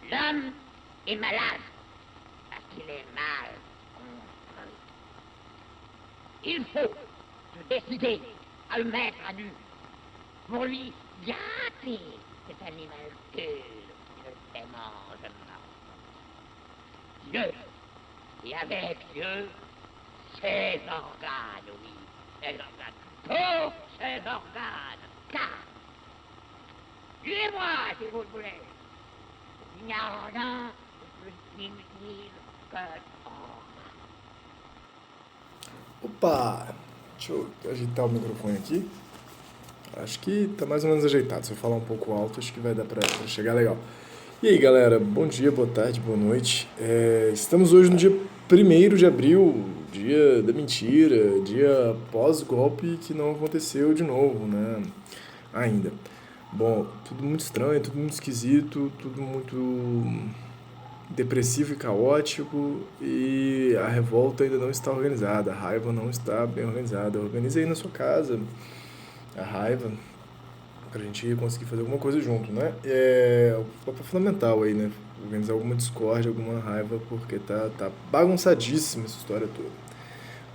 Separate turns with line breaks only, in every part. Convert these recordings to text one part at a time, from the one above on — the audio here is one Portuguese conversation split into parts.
L'homme est malade parce qu'il est mal construit. Il faut se décider à le mettre à nu pour lui gâter cet animal qui ne démange pas. Dieu, et avec Dieu, ses organes, oui, ses organes, tous ses organes, car, tuez-moi si vous le voulez, il n'y a rien de plus inutile que
Opa! Deixa eu ajeitar o microfone aqui. Acho que tá mais ou menos ajeitado. Se eu falar um pouco alto, acho que vai dar pra chegar legal. E aí, galera, bom dia, boa tarde, boa noite. Estamos hoje no dia 1º de abril, dia da mentira, dia pós-golpe que não aconteceu de novo, né? Ainda. Bom, tudo muito estranho, tudo muito esquisito, tudo muito depressivo e caótico, e a revolta ainda não está organizada, a raiva não está bem organizada. Organize aí na sua casa a raiva, pra gente conseguir fazer alguma coisa junto, né? É fundamental aí, né? Organizar alguma discórdia, alguma raiva, porque tá bagunçadíssima essa história toda.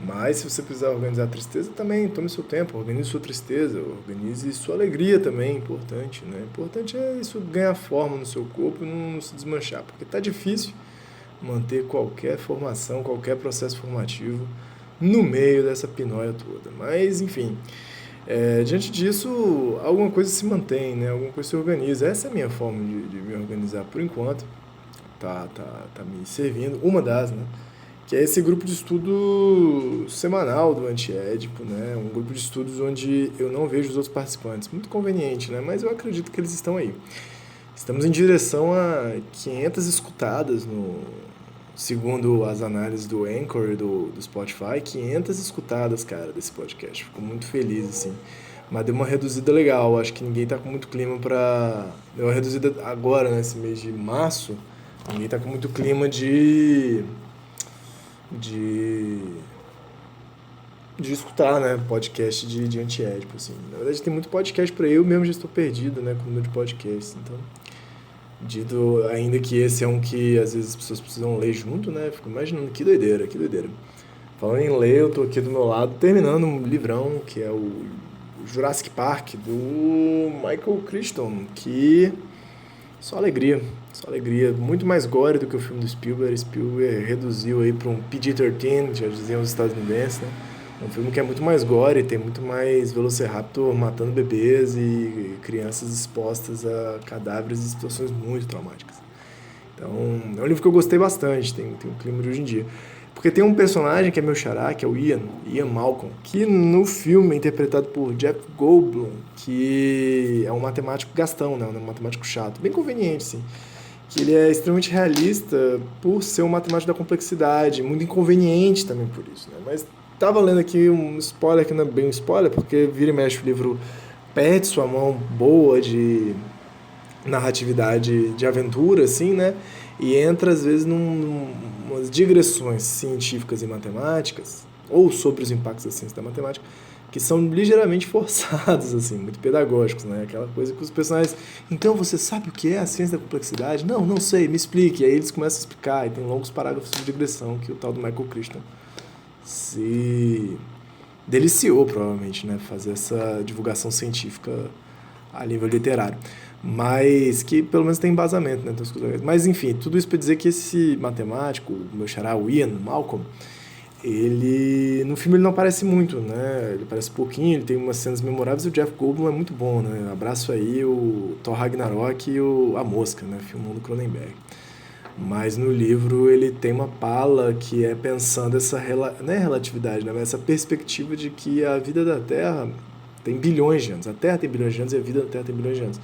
Mas se você precisar organizar a tristeza também, tome seu tempo, organize sua tristeza, organize sua alegria também, importante, né? Importante é isso ganhar forma no seu corpo e não se desmanchar, porque tá difícil manter qualquer formação, qualquer processo formativo no meio dessa pinóia toda. Mas, enfim, diante disso, alguma coisa se mantém, né? Alguma coisa se organiza. Essa é a minha forma de me organizar por enquanto. Tá me servindo, uma das, né? Que é esse grupo de estudo semanal do Antiédipo, né? Um grupo de estudos onde eu não vejo os outros participantes. Muito conveniente, né? Mas eu acredito que eles estão aí. Estamos em direção a 500 escutadas, segundo as análises do Anchor e do Spotify, 500 escutadas, cara, desse podcast. Fico muito feliz, assim. Mas deu uma reduzida legal. Acho que ninguém tá com muito clima pra... Deu uma reduzida agora, nesse mês de março. Ninguém tá com muito clima de escutar, né, podcast de Antiédipo, assim. Na verdade, tem muito podcast por aí, eu mesmo já estou perdido, né, com o número de podcasts, então... Dito ainda que esse é um que, às vezes, as pessoas precisam ler junto, né, fico imaginando, que doideira. Falando em ler, eu tô aqui do meu lado, terminando um livrão, que é o Jurassic Park, do Michael Crichton, que... Só alegria, muito mais gore do que o filme do Spielberg. Spielberg reduziu aí para um PG-13, já diziam os estadunidenses, né? Um filme que é muito mais gore, tem muito mais Velociraptor matando bebês e crianças expostas a cadáveres em situações muito traumáticas. Então, é um livro que eu gostei bastante, tem um clima de hoje em dia. Porque tem um personagem que é meu xará, que é o Ian Malcolm, que no filme é interpretado por Jeff Goldblum, que é um matemático gastão, né? Um matemático chato, bem conveniente, sim. Que ele é extremamente realista por ser um matemático da complexidade, muito inconveniente também por isso, né? Mas tava lendo aqui um spoiler, que não é bem um spoiler, porque vira e mexe o livro perde sua mão boa de narratividade de aventura, assim, né? E entra, às vezes, umas digressões científicas e matemáticas, ou sobre os impactos da ciência da matemática, que são ligeiramente forçados, assim, muito pedagógicos, né? Aquela coisa que os personagens... Então, você sabe o que é a ciência da complexidade? Não sei, me explique. E aí eles começam a explicar, e tem longos parágrafos de digressão que o tal do Michael Crichton se deliciou, provavelmente, né? Fazer essa divulgação científica a nível literário. Mas que pelo menos tem embasamento, né? Mas enfim, tudo isso para dizer que esse matemático, o meu xará, o Ian Malcolm, ele no filme ele não aparece muito, né? Ele aparece pouquinho, ele tem umas cenas memoráveis e o Jeff Goldblum é muito bom, né? Abraço aí o Thor Ragnarok e A Mosca, né? Filmão do Cronenberg. Mas no livro ele tem uma pala que é pensando essa não é relatividade, né? Mas essa perspectiva de que a vida da Terra tem bilhões de anos. A Terra tem bilhões de anos e a vida da Terra tem bilhões de anos.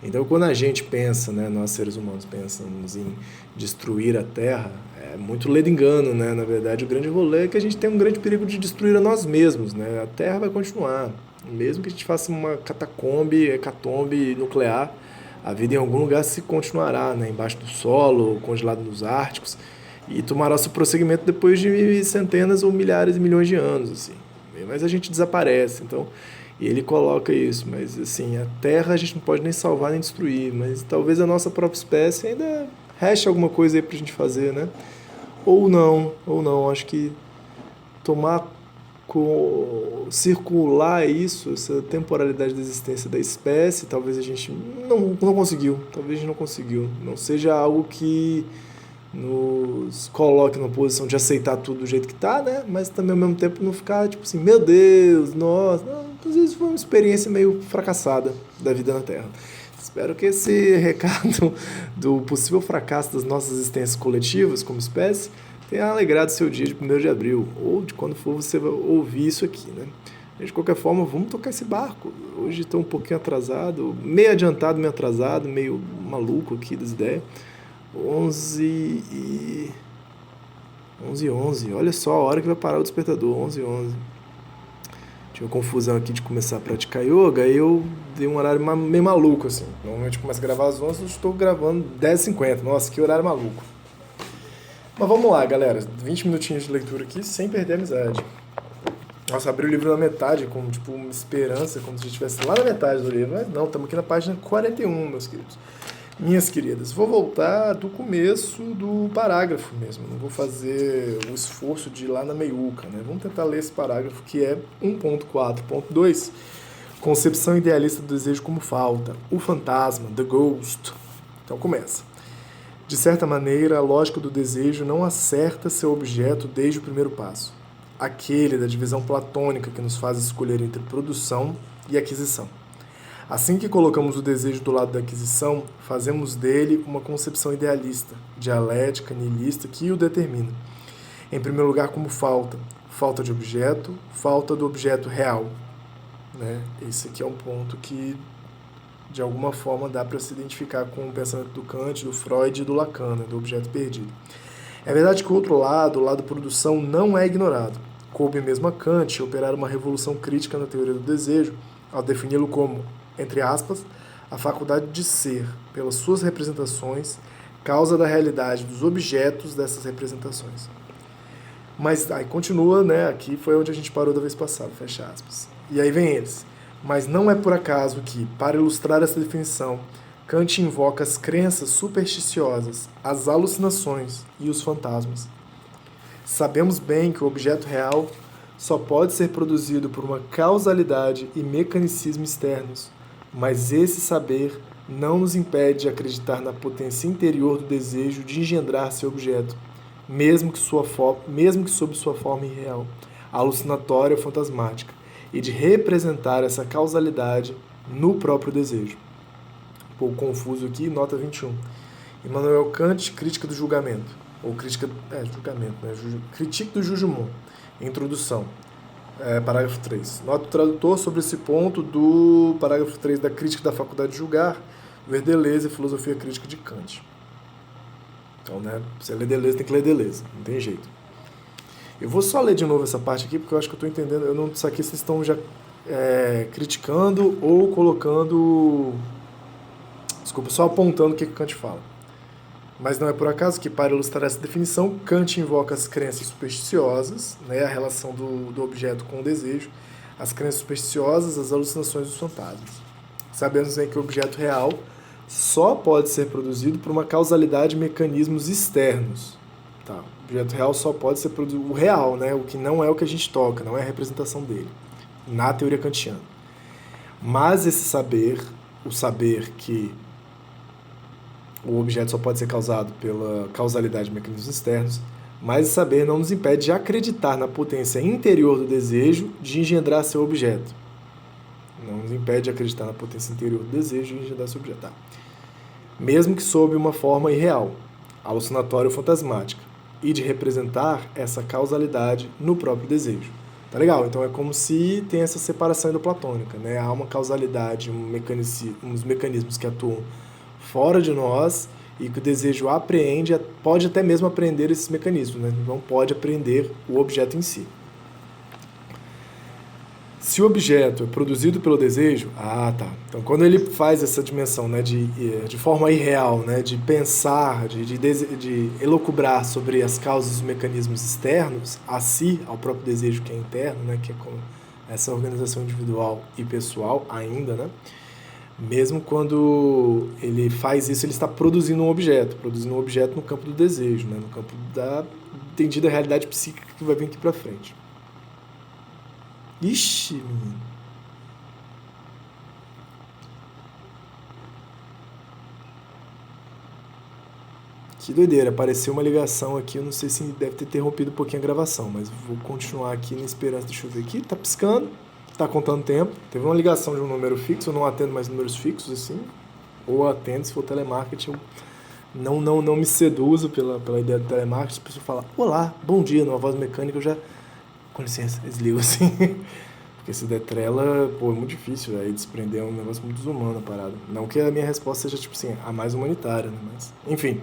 Então, quando a gente pensa, né, nós seres humanos pensamos em destruir a Terra, é muito ledo engano, né? Na verdade, o grande rolê é que a gente tem um grande perigo de destruir a nós mesmos, né? A Terra vai continuar. Mesmo que a gente faça uma hecatombe nuclear, a vida em algum lugar se continuará, né? Embaixo do solo, congelado nos árticos, e tomará seu prosseguimento depois de centenas ou milhares de milhões de anos, assim. Mas a gente desaparece, então... E ele coloca isso, mas assim, a Terra a gente não pode nem salvar nem destruir, mas talvez a nossa própria espécie ainda reste alguma coisa aí pra gente fazer, né? Ou não, acho que circular isso, essa temporalidade da existência da espécie, talvez a gente não conseguiu, não seja algo que nos coloque numa posição de aceitar tudo do jeito que tá, né? Mas também ao mesmo tempo não ficar tipo assim, meu Deus, nossa, não, às vezes foi uma experiência meio fracassada da vida na Terra. Espero que esse recado do possível fracasso das nossas existências coletivas como espécie tenha alegrado seu dia de 1º de abril, ou de quando for você ouvir isso aqui, né? De qualquer forma, vamos tocar esse barco. Hoje estou um pouquinho atrasado, meio adiantado, meio atrasado, meio maluco aqui das ideias. 11h11, olha só a hora que vai parar o despertador, 11h11. Tinha uma confusão aqui de começar a praticar yoga, aí eu dei um horário meio maluco, assim. Normalmente começa a gravar às 11h, eu estou gravando 10h50, nossa, que horário maluco. Mas vamos lá, galera, 20 minutinhos de leitura aqui, sem perder a amizade. Nossa, abri o livro na metade, com tipo uma esperança, como se a gente estivesse lá na metade do livro, mas não, estamos aqui na página 41, meus queridos. Minhas queridas, vou voltar do começo do parágrafo mesmo, não vou fazer o esforço de ir lá na meiuca, né? Vamos tentar ler esse parágrafo que é 1.4.2, concepção idealista do desejo como falta, o fantasma, the ghost. Então começa. De certa maneira, a lógica do desejo não acerta seu objeto desde o primeiro passo, aquele da divisão platônica que nos faz escolher entre produção e aquisição. Assim que colocamos o desejo do lado da aquisição, fazemos dele uma concepção idealista, dialética, nihilista, que o determina. Em primeiro lugar, como falta de objeto, falta do objeto real. Né? Esse aqui é um ponto que, de alguma forma, dá para se identificar com o pensamento do Kant, do Freud e do Lacan, né? Do objeto perdido. É verdade que o outro lado, o lado produção, não é ignorado. Coube mesmo a Kant operar uma revolução crítica na teoria do desejo, ao defini-lo como, entre aspas, a faculdade de ser, pelas suas representações, causa da realidade dos objetos dessas representações. Mas aí continua, né? Aqui foi onde a gente parou da vez passada, fecha aspas. E aí vem eles. Mas não é por acaso que, para ilustrar essa definição, Kant invoca as crenças supersticiosas, as alucinações e os fantasmas. Sabemos bem que o objeto real só pode ser produzido por uma causalidade e mecanicismo externos, mas esse saber não nos impede de acreditar na potência interior do desejo de engendrar seu objeto, mesmo que sob sua forma irreal, alucinatória ou fantasmática, e de representar essa causalidade no próprio desejo. Um pouco confuso aqui, nota 21. Immanuel Kant, Crítica do Julgamento, ou Critique do Jugement, Introdução. Parágrafo 3. Nota o tradutor sobre esse ponto do parágrafo 3 da Crítica da Faculdade de Julgar, ver Deleuze e Filosofia Crítica de Kant. Então, né, você lê Deleuze, tem que ler Deleuze, não tem jeito. Eu vou só ler de novo essa parte aqui, porque eu acho que eu estou entendendo, eu não saquei se vocês estão já criticando ou colocando, só apontando o que Kant fala. Mas não é por acaso que, para ilustrar essa definição, Kant invoca as crenças supersticiosas, né, a relação do objeto com o desejo, as crenças supersticiosas, as alucinações dos fantasmas. Sabemos bem que o objeto real só pode ser produzido por uma causalidade de mecanismos externos. Tá? O objeto real só pode ser produzido, o real, né, o que não é o que a gente toca, não é a representação dele, na teoria kantiana. Mas esse saber, o saber que o objeto só pode ser causado pela causalidade de mecanismos externos, mas esse saber não nos impede de acreditar na potência interior do desejo de engendrar seu objeto. Não nos impede de acreditar na potência interior do desejo de engendrar seu objeto. Tá? Mesmo que sob uma forma irreal, alucinatória ou fantasmática, e de representar essa causalidade no próprio desejo. Tá legal? Então é como se tem essa separação endoplatônica, né? Há uma causalidade, uns mecanismos que atuam fora de nós e que o desejo apreende, pode até mesmo apreender esses mecanismos, né? Não pode apreender o objeto em si. Se o objeto é produzido pelo desejo, tá. Então, quando ele faz essa dimensão, né, de forma irreal, né, de pensar, de elocubrar sobre as causas dos mecanismos externos a si, ao próprio desejo que é interno, né, que é com essa organização individual e pessoal ainda, né, Mesmo quando ele faz isso, ele está produzindo um objeto no campo do desejo, né? No campo da entendida realidade psíquica que vai vir aqui pra frente. Ixi, menino. Que doideira, apareceu uma ligação aqui, eu não sei se deve ter interrompido um pouquinho a gravação, mas vou continuar aqui na esperança, deixa eu ver aqui, tá piscando, tá contando tempo, teve uma ligação de um número fixo, eu não atendo mais números fixos assim, ou atendo se for telemarketing, eu não me seduzo pela ideia do telemarketing, a pessoa fala, olá, bom dia, numa voz mecânica, eu já, com licença, desligo assim, porque se der trela, pô, é muito difícil, aí desprender é um negócio muito desumano a parada, não que a minha resposta seja tipo assim, a mais humanitária, né? Mas, enfim.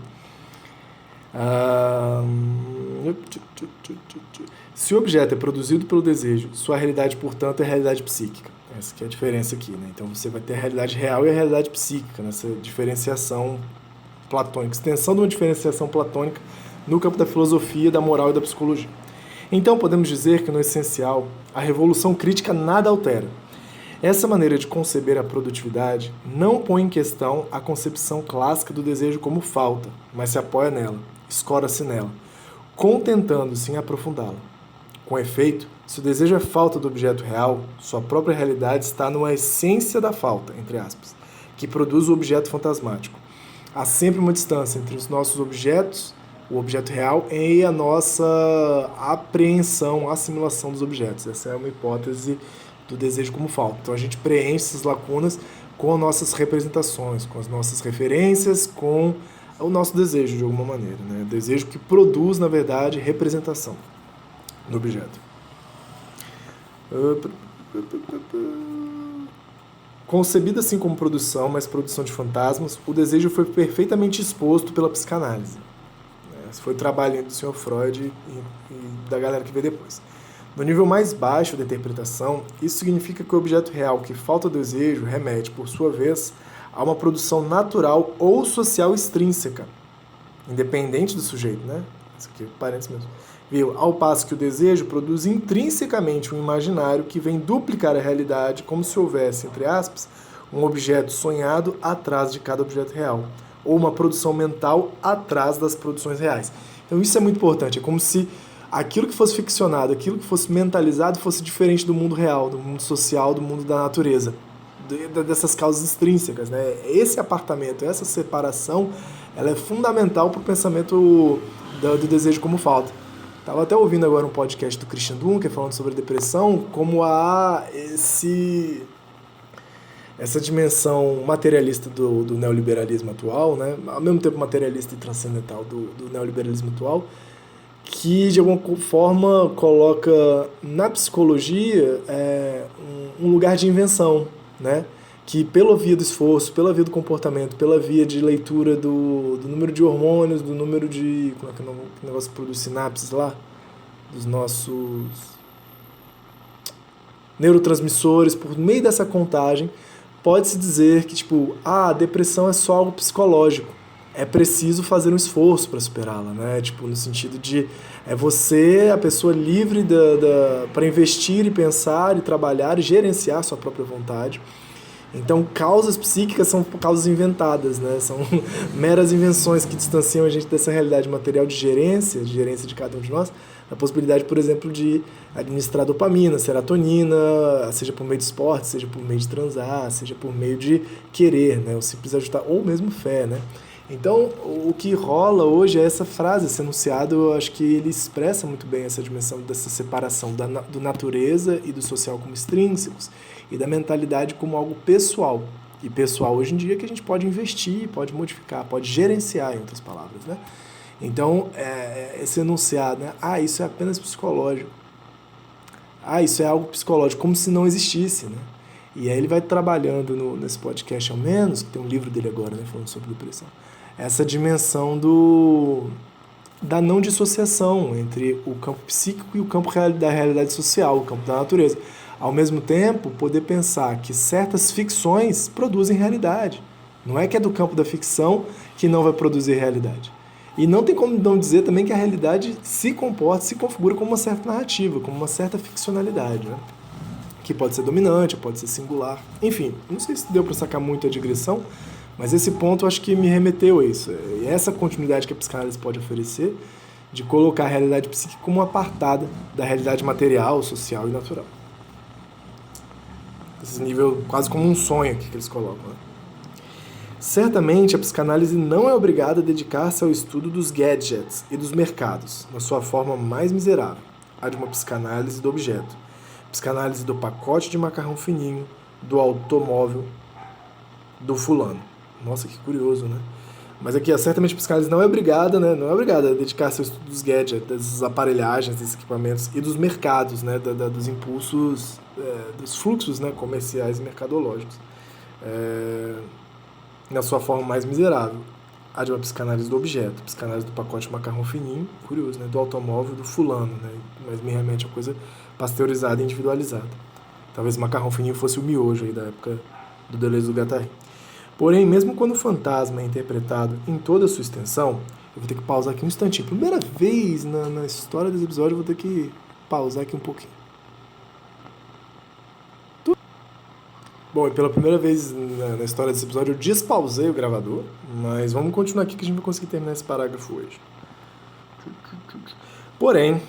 Se o objeto é produzido pelo desejo, sua realidade, portanto, é a realidade psíquica. Essa que é a diferença aqui, né? Então você vai ter a realidade real e a realidade psíquica, nessa diferenciação platônica, extensão de uma diferenciação platônica no campo da filosofia, da moral e da psicologia. Então podemos dizer que, no essencial, a revolução crítica nada altera. Essa maneira de conceber a produtividade não põe em questão a concepção clássica do desejo como falta, mas se apoia nela, escora-se nela, contentando-se em aprofundá-la. Com efeito, se o desejo é falta do objeto real, sua própria realidade está numa essência da falta, entre aspas, que produz o objeto fantasmático. Há sempre uma distância entre os nossos objetos, o objeto real, e a nossa apreensão, assimilação dos objetos. Essa é uma hipótese do desejo como falta. Então a gente preenche essas lacunas com as nossas representações, com as nossas referências, com o nosso desejo de alguma maneira, né? O desejo que produz, na verdade, representação do objeto. Concebida assim como produção, mas produção de fantasmas, o desejo foi perfeitamente exposto pela psicanálise. Esse foi o trabalho do Sr. Freud e da galera que veio depois. No nível mais baixo da interpretação, isso significa que o objeto real que falta desejo remete, por sua vez, a uma produção natural ou social extrínseca, independente do sujeito, né? Isso aqui é parênteses mesmo. Viu? Ao passo que o desejo produz intrinsecamente um imaginário que vem duplicar a realidade, como se houvesse, entre aspas, um objeto sonhado atrás de cada objeto real, ou uma produção mental atrás das produções reais. Então isso é muito importante, é como se aquilo que fosse ficcionado, aquilo que fosse mentalizado fosse diferente do mundo real, do mundo social, do mundo da natureza, dessas causas extrínsecas, né? Esse apartamento, essa separação, ela é fundamental para o pensamento do desejo como falta. Estava até ouvindo agora um podcast do Christian Dunker falando sobre a depressão, como há essa dimensão materialista do neoliberalismo atual, né? Ao mesmo tempo materialista e transcendental do neoliberalismo atual, que de alguma forma coloca na psicologia um lugar de invenção, né? Que pela via do esforço, pela via do comportamento, pela via de leitura do número de hormônios, do número de... Como é que o negócio produz sinapses lá? Dos nossos neurotransmissores, por meio dessa contagem, pode-se dizer que, tipo, a depressão é só algo psicológico. É preciso fazer um esforço para superá-la, né? Tipo, no sentido de você, a pessoa livre para investir e pensar e trabalhar e gerenciar sua própria vontade. Então, causas psíquicas são causas inventadas, né? São meras invenções que distanciam a gente dessa realidade material de gerência de cada um de nós, a possibilidade, por exemplo, de administrar dopamina, serotonina, seja por meio de esporte, seja por meio de transar, seja por meio de querer, né? O simples ajustar, ou mesmo fé, né? Então, o que rola hoje é essa frase, esse enunciado, eu acho que ele expressa muito bem essa dimensão dessa separação do natureza e do social como extrínsecos e da mentalidade como algo pessoal. E pessoal hoje em dia que a gente pode investir, pode modificar, pode gerenciar, em outras palavras, né? Então, esse enunciado, né? Isso é apenas psicológico. Isso é algo psicológico, como se não existisse, né? E aí ele vai trabalhando nesse podcast, ao menos, que tem um livro dele agora, né, falando sobre depressão, essa dimensão da não dissociação entre o campo psíquico e o campo da realidade social, o campo da natureza. Ao mesmo tempo, poder pensar que certas ficções produzem realidade. Não é que é do campo da ficção que não vai produzir realidade. E não tem como não dizer também que a realidade se comporta, se configura como uma certa narrativa, como uma certa ficcionalidade, né? que pode ser dominante, pode ser singular. Enfim, não sei se deu para sacar muito a digressão, mas esse ponto eu acho que me remeteu a isso. E essa continuidade que a psicanálise pode oferecer de colocar a realidade psíquica como apartada da realidade material, social e natural. Esse nível quase como um sonho aqui que eles colocam, né? Certamente, a psicanálise não é obrigada a dedicar-se ao estudo dos gadgets e dos mercados, na sua forma mais miserável, a de uma psicanálise do objeto, psicanálise do pacote de macarrão fininho, do automóvel, do fulano. Nossa, que curioso, né? Mas aqui, certamente a psicanálise não é obrigada, né? Não é obrigada a dedicar-se ao estudo dos gadgets, das aparelhagens, desses equipamentos e dos mercados, né? Dos impulsos, dos fluxos, né? Comerciais e mercadológicos. Na sua forma mais miserável, a de uma psicanálise do objeto, psicanálise do pacote de macarrão fininho, curioso, né? Do automóvel, do fulano, né? Mas me remete a coisa pasteurizada e individualizada. Talvez o macarrão fininho fosse o miojo aí da época do Deleuze e do Guattari. Porém, mesmo quando o fantasma é interpretado em toda a sua extensão, eu vou ter que pausar aqui um instantinho. Primeira vez na história desse episódio, eu vou ter que pausar aqui um pouquinho. Bom, e pela primeira vez na história desse episódio, eu despausei o gravador, mas vamos continuar aqui que a gente vai conseguir terminar esse parágrafo hoje. Porém,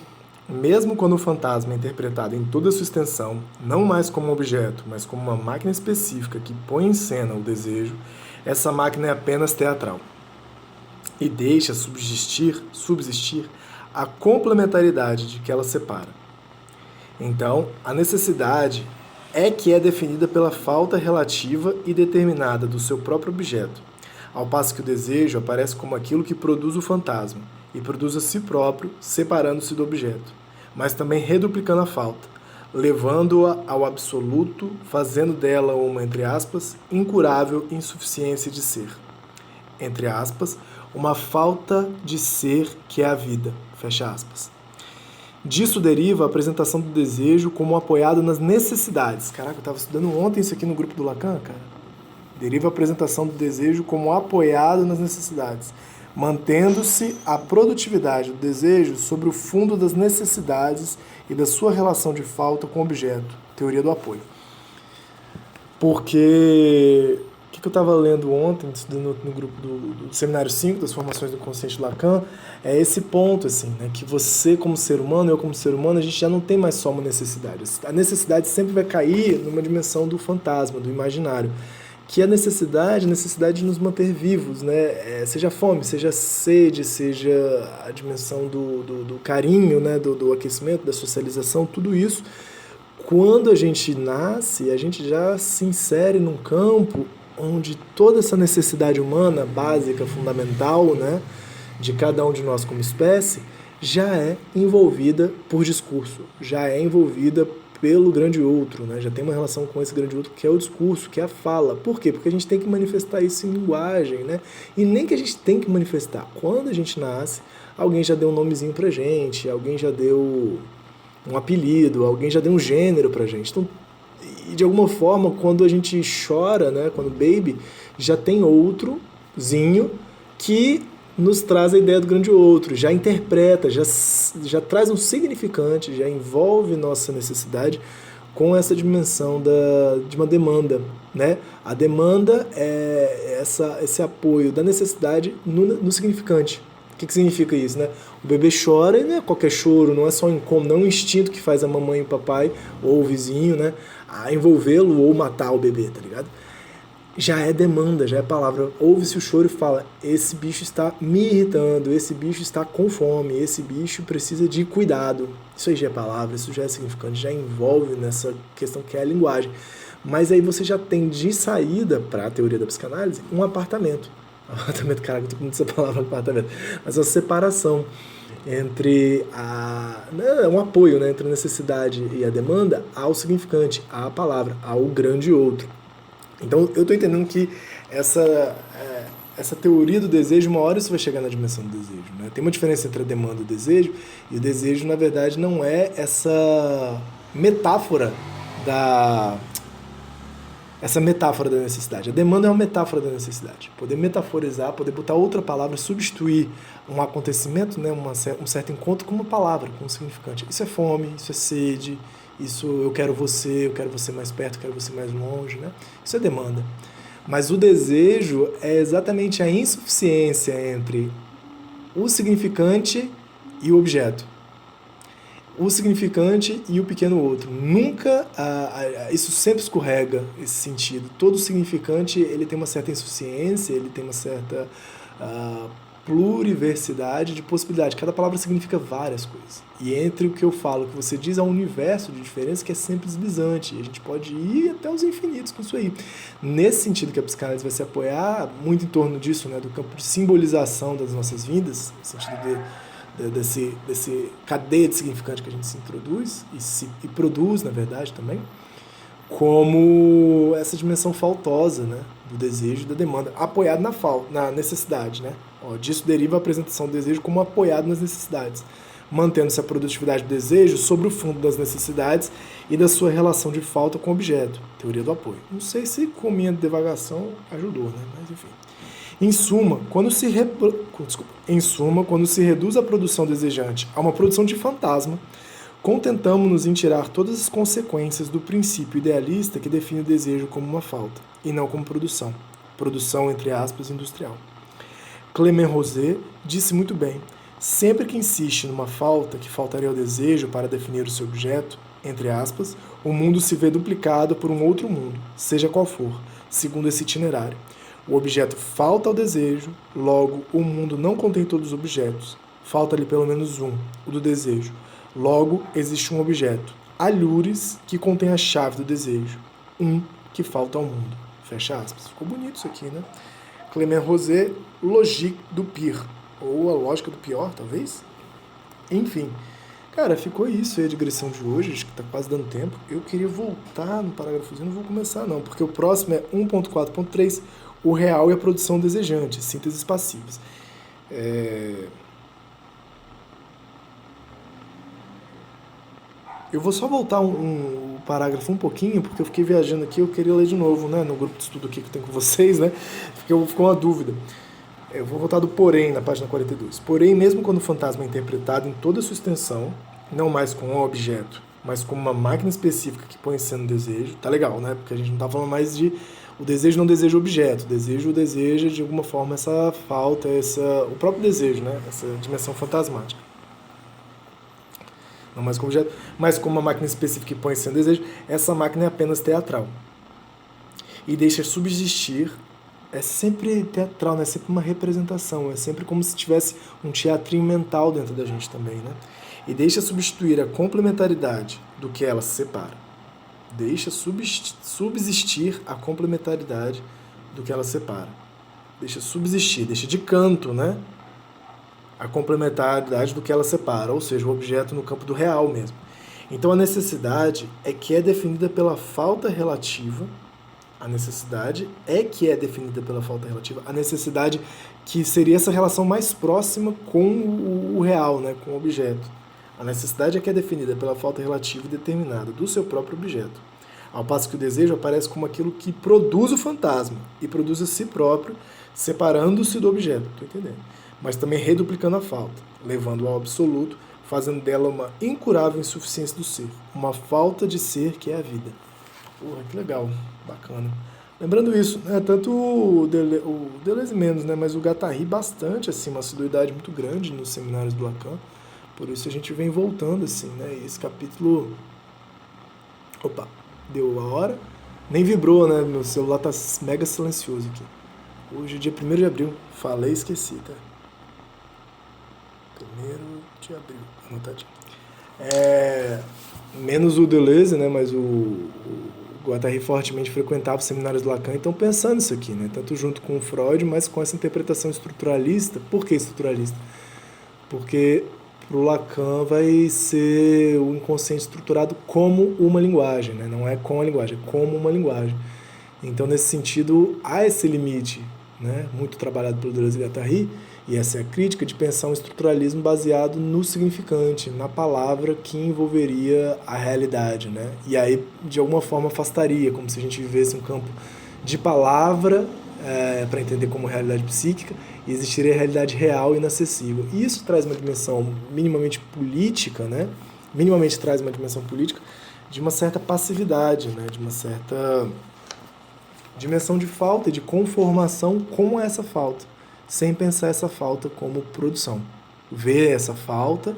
mesmo quando o fantasma é interpretado em toda a sua extensão, não mais como um objeto, mas como uma máquina específica que põe em cena o desejo, essa máquina é apenas teatral e deixa subsistir a complementaridade de que ela separa. Então, a necessidade é que é definida pela falta relativa e determinada do seu próprio objeto, ao passo que o desejo aparece como aquilo que produz o fantasma e produz a si próprio, separando-se do objeto, mas também reduplicando a falta, levando-a ao absoluto, fazendo dela uma, entre aspas, incurável insuficiência de ser. Entre aspas, uma falta de ser que é a vida. Fecha aspas. Disso deriva a apresentação do desejo como apoiado nas necessidades. Caraca, eu estava estudando ontem isso aqui no grupo do Lacan, cara. Deriva a apresentação do desejo como apoiado nas necessidades, mantendo-se a produtividade do desejo sobre o fundo das necessidades e da sua relação de falta com o objeto. Teoria do apoio. Porque o que eu estava lendo ontem, estudando no grupo do Seminário 5, das Formações do Consciente de Lacan, é esse ponto, assim, né, que você como ser humano, eu como ser humano, a gente já não tem mais só uma necessidade. A necessidade sempre vai cair numa dimensão do fantasma, do imaginário, que é a necessidade de nos manter vivos, né? Seja fome, seja sede, seja a dimensão do carinho, né? do aquecimento, da socialização, tudo isso. Quando a gente nasce, a gente já se insere num campo onde toda essa necessidade humana, básica, fundamental, né? De cada um de nós como espécie, já é envolvida por discurso, já é envolvida pelo grande outro, né? Já tem uma relação com esse grande outro que é o discurso, que é a fala. Por quê? Porque a gente tem que manifestar isso em linguagem, né? E nem que a gente tem que manifestar. Quando a gente nasce, alguém já deu um nomezinho pra gente, alguém já deu um apelido, alguém já deu um gênero pra gente. Então, e de alguma forma, quando a gente chora, né? Quando baby, já tem outrozinho que nos traz a ideia do grande outro, já interpreta, já traz um significante, já envolve nossa necessidade com essa dimensão de uma demanda, né? A demanda é esse apoio da necessidade no significante. O que significa isso, né? O bebê chora e não é qualquer choro, não é só um incômodo, não é um instinto que faz a mamãe e o papai, ou o vizinho, né? A envolvê-lo ou matar o bebê, tá ligado? Já é demanda, já é palavra. Ouve-se o choro e fala, esse bicho está me irritando, esse bicho está com fome, esse bicho precisa de cuidado. Isso aí já é palavra, isso já é significante, já envolve nessa questão que é a linguagem. Mas aí você já tem de saída, para a teoria da psicanálise, um apartamento. Apartamento, caraca, eu tô com essa palavra apartamento. Mas uma separação entre um apoio, né, entre a necessidade e a demanda ao significante, à palavra, ao grande outro. Então, eu estou entendendo que essa teoria do desejo, uma hora isso vai chegar na dimensão do desejo, né? Tem uma diferença entre a demanda e o desejo, e o desejo, na verdade, não é essa metáfora da necessidade. A demanda é uma metáfora da necessidade. Poder metaforizar, poder botar outra palavra, substituir um acontecimento, né, um certo encontro com uma palavra, com um significante. Isso é fome, isso é sede, isso eu quero você mais perto, eu quero você mais longe, né? Isso é demanda. Mas o desejo é exatamente a insuficiência entre o significante e o objeto. O significante e o pequeno outro. Nunca, isso sempre escorrega esse sentido. Todo significante ele tem uma certa insuficiência, ele tem uma certa pluriversidade de possibilidade. Cada palavra significa várias coisas. E entre o que eu falo, o que você diz, há um universo de diferença que é sempre deslizante. E a gente pode ir até os infinitos com isso aí. Nesse sentido que a psicanálise vai se apoiar muito em torno disso, né, do campo de simbolização das nossas vidas, no sentido desse cadeia de significante que a gente se introduz e produz, na verdade, também, como essa dimensão faltosa, né, do desejo e da demanda, apoiado na necessidade, né? Disso deriva a apresentação do desejo como apoiado nas necessidades, mantendo-se a produtividade do desejo sobre o fundo das necessidades e da sua relação de falta com o objeto, teoria do apoio. Não sei se com minha devagação ajudou, né? Mas enfim. Em suma, quando se reduz a produção desejante a uma produção de fantasma, contentamos-nos em tirar todas as consequências do princípio idealista que define o desejo como uma falta, e não como produção. Produção, entre aspas, industrial. Clément Rosé disse muito bem: sempre que insiste numa falta que faltaria ao desejo para definir o seu objeto, entre aspas, o mundo se vê duplicado por um outro mundo, seja qual for, segundo esse itinerário. O objeto falta ao desejo, logo o mundo não contém todos os objetos. Falta-lhe pelo menos um, o do desejo. Logo existe um objeto, alhures, que contém a chave do desejo. Um que falta ao mundo. Fecha aspas. Ficou bonito isso aqui, né? Clément Rosé, Logique du Pire. Ou a lógica do pior, talvez? Enfim. Cara, ficou isso aí a digressão de hoje, acho que tá quase dando tempo. Eu queria voltar no parágrafozinho, não vou começar não, porque o próximo é 1.4.3, o real e a produção desejante, sínteses passivas. Eu vou só voltar o parágrafo um pouquinho, porque eu fiquei viajando aqui, eu queria ler de novo, né, no grupo de estudo aqui que eu tenho com vocês, né, porque ficou uma dúvida. Eu vou voltar do porém, na página 42. Porém, mesmo quando o fantasma é interpretado em toda a sua extensão, não mais como um objeto, mas como uma máquina específica que põe em cena o desejo, tá legal, né? Porque a gente não tá falando mais de... O desejo não deseja o objeto, o desejo deseja, de alguma forma, essa falta, o próprio desejo, né? Essa dimensão fantasmática. Não mais como objeto, mas como uma máquina específica que põe em cena o desejo, essa máquina é apenas teatral. E deixa subsistir... É sempre teatral, né? É sempre uma representação, é sempre como se tivesse um teatrinho mental dentro da gente também, né? E deixa substituir a complementaridade do que ela se separa. Deixa subsistir a complementaridade do que ela separa. Deixa subsistir, deixa de canto, né? A complementaridade do que ela separa, ou seja, o objeto no campo do real mesmo. Então a necessidade é que é definida pela falta relativa. A necessidade é que é definida pela falta relativa. A necessidade que seria essa relação mais próxima com o real, né, com o objeto. A necessidade é que é definida pela falta relativa determinada do seu próprio objeto. Ao passo que o desejo aparece como aquilo que produz o fantasma e produz a si próprio, separando-se do objeto, estou entendendo? Mas também reduplicando a falta, levando ao absoluto, fazendo dela uma incurável insuficiência do ser, uma falta de ser que é a vida. Porra, que legal, bacana. Lembrando isso, né, tanto o Deleuze menos, né, mas o Guattari bastante, assim, uma assiduidade muito grande nos seminários do Lacan, por isso a gente vem voltando, assim, né, e esse capítulo, opa, deu a hora, nem vibrou, né, meu celular tá mega silencioso aqui. Hoje é dia 1º de abril, falei e esqueci, tá? 1º de abril, anotadinho. Menos o Deleuze, né, mas o Guattari fortemente frequentava os seminários do Lacan, então pensando isso aqui, né, tanto junto com o Freud, mas com essa interpretação estruturalista. Por que estruturalista? Porque para o Lacan vai ser o inconsciente estruturado como uma linguagem, né, não é com a linguagem, é como uma linguagem. Então, nesse sentido, há esse limite, né, muito trabalhado pelo Deleuze e Guattari, e essa é a crítica de pensar um estruturalismo baseado no significante, na palavra que envolveria a realidade, né? E aí, de alguma forma, afastaria, como se a gente vivesse um campo de palavra para entender como realidade psíquica, e existiria a realidade real e inacessível. E isso traz uma dimensão minimamente política, né? Minimamente traz uma dimensão política, de uma certa passividade, né? De uma certa dimensão de falta e de conformação com essa falta, sem pensar essa falta como produção. Ver essa falta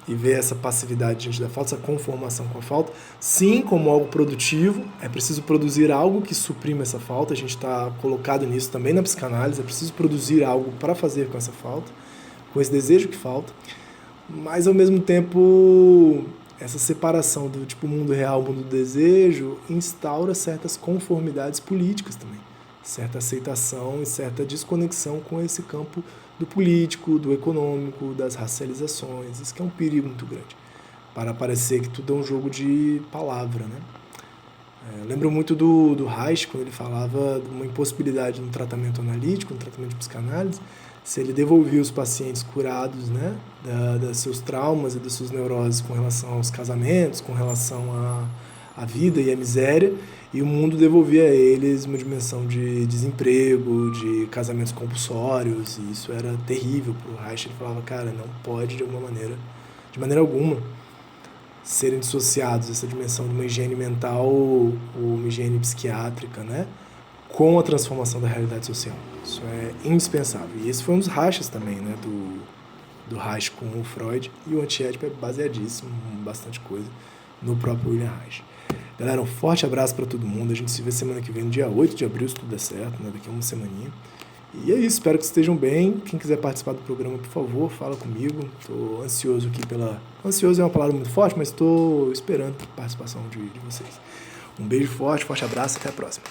e ver essa passividade diante da falta, essa conformação com a falta, sim, como algo produtivo. É preciso produzir algo que suprima essa falta. A gente está colocado nisso também na psicanálise. É preciso produzir algo para fazer com essa falta, com esse desejo que falta. Mas, ao mesmo tempo, essa separação do tipo mundo real, mundo do desejo, instaura certas conformidades políticas também. Certa aceitação e certa desconexão com esse campo do político, do econômico, das racializações. Isso que é um perigo muito grande, para parecer que tudo é um jogo de palavra, né? Eu lembro muito do Reich, quando ele falava de uma impossibilidade no tratamento analítico, no tratamento de psicanálise, se ele devolvia os pacientes curados, né, dos seus traumas e das suas neuroses com relação aos casamentos, com relação à vida e à miséria, e o mundo devolvia a eles uma dimensão de desemprego, de casamentos compulsórios, e isso era terrível para o Reich. Ele falava, cara, não pode de maneira alguma, serem dissociados essa dimensão de uma higiene mental ou uma higiene psiquiátrica, né, com a transformação da realidade social. Isso é indispensável. E esse foi um dos rachas também, né, do Reich com o Freud, e o antiédipo é baseadíssimo em bastante coisa no próprio William Reich. Galera, um forte abraço para todo mundo. A gente se vê semana que vem, no dia 8 de abril, se tudo der certo, né, daqui a uma semaninha. E é isso, espero que estejam bem. Quem quiser participar do programa, por favor, fala comigo. Estou ansioso aqui Ansioso é uma palavra muito forte, mas estou esperando a participação de vocês. Um beijo forte abraço, até a próxima.